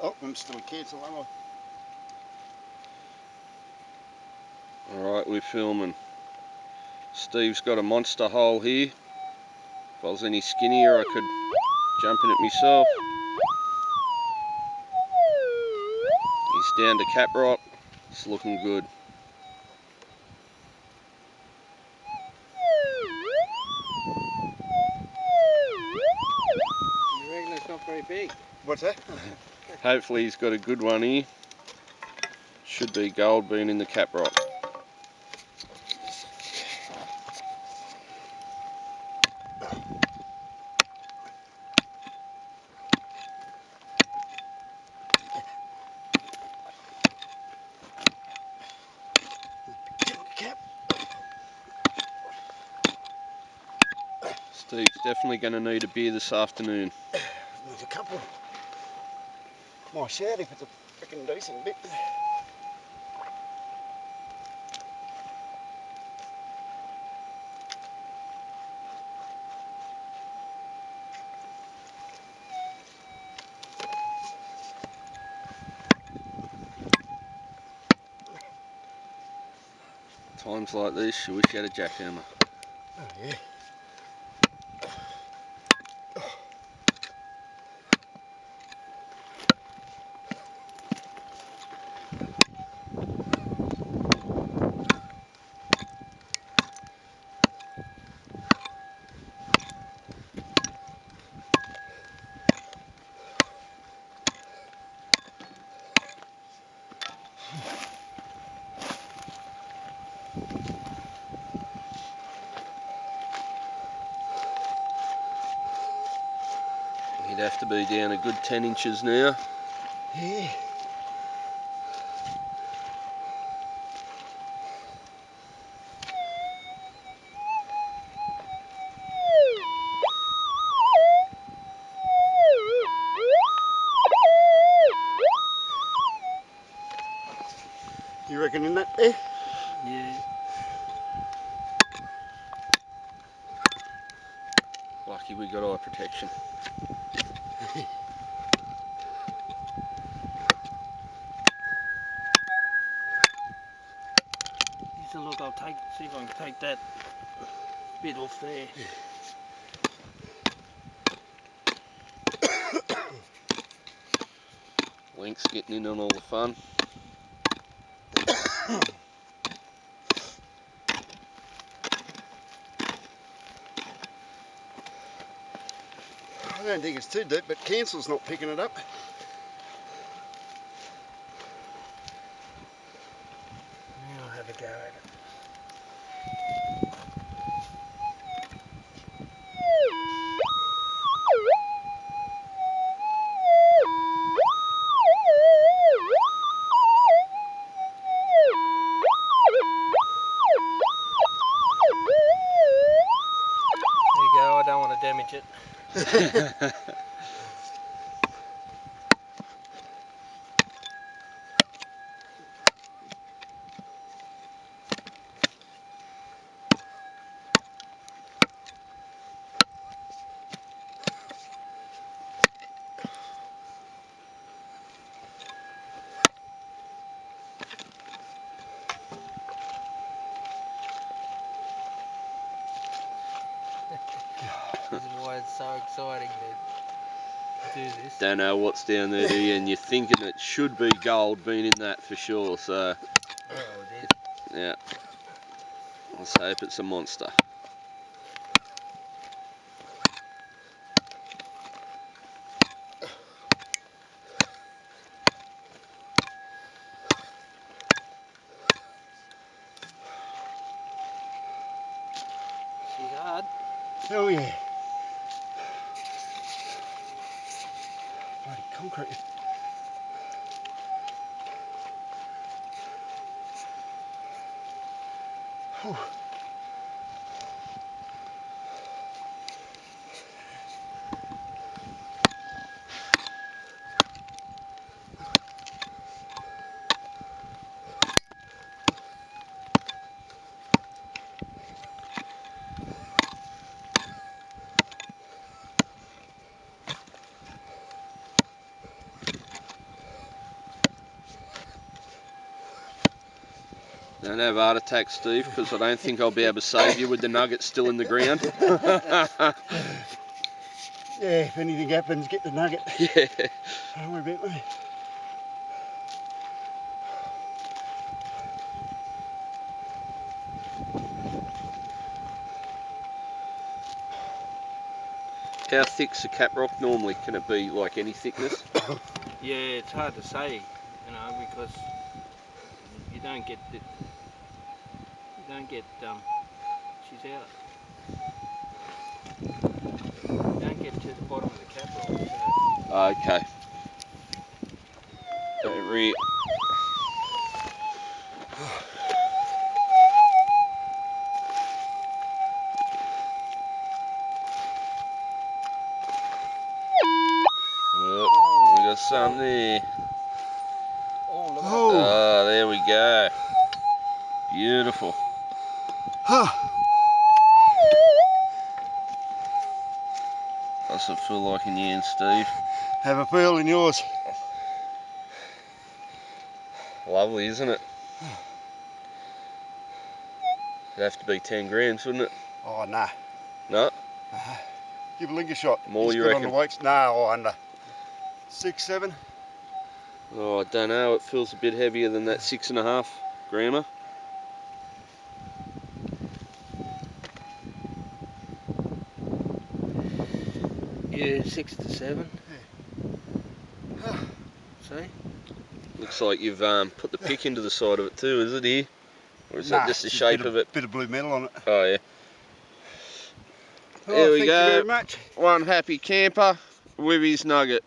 Oh, I'm still a cancel, aren't I? Alright, we're filming. Steve's got a monster hole here. If I was any skinnier, I could jump in it myself. He's down to Caprock. It's looking good. You reckon it's not very big? What's that? Hopefully he's got a good one here. Should be gold bean in the Caprock. Cap. Steve's definitely going to need a beer this afternoon. There's a couple. My shout if it's a freaking decent bit. Times like this, you wish you had a jackhammer. Oh yeah. He'd have to be down a good 10 inches now. Yeah. You reckon in that there? Yeah. Lucky we got eye protection. So look, I'll see if I can take that bit off there. Link's getting in on all the fun. I don't think it's too deep, but cancel's not picking it up. I'll have a go at it. There you go, I don't want to damage it. This is why it's so exciting to do this. Don't know what's down there, do you? And you're thinking it should be gold being in that for sure. So, Oh, it is. yeah. Let's hope it's a monster. She's hard. Oh yeah. Bloody concrete. Whew. Don't have heart attacks, Steve, because I don't think I'll be able to save you with the nugget still in the ground. Yeah, if anything happens, get the nugget. Yeah. Don't worry about me. How thick's a caprock normally? Can it be like any thickness? Yeah, it's hard to say, you know, because you don't get she's out. You don't get to the bottom of the caprock. So. Okay. Don't rear. Oh, we got some there. Oh, look at Oh. Oh, there we go. Beautiful. What's it feel like in the end, Steve? Have a feel in yours. Lovely, isn't it? It'd have to be 10 grams, wouldn't it? Oh, nah. No? Give a leg a shot. More, He's you good reckon? on the weights. Nah, oh, under. 6, 7. Oh, I don't know. It feels a bit heavier than that 6.5 grammer. Yeah, 6 to 7. See? Looks like you've put the pick into the side of it too, is it here? Or is that just the it's shape bit of it? Bit of blue metal on it. Oh yeah. Oh, There we thank go. you very much. One happy camper with his nugget.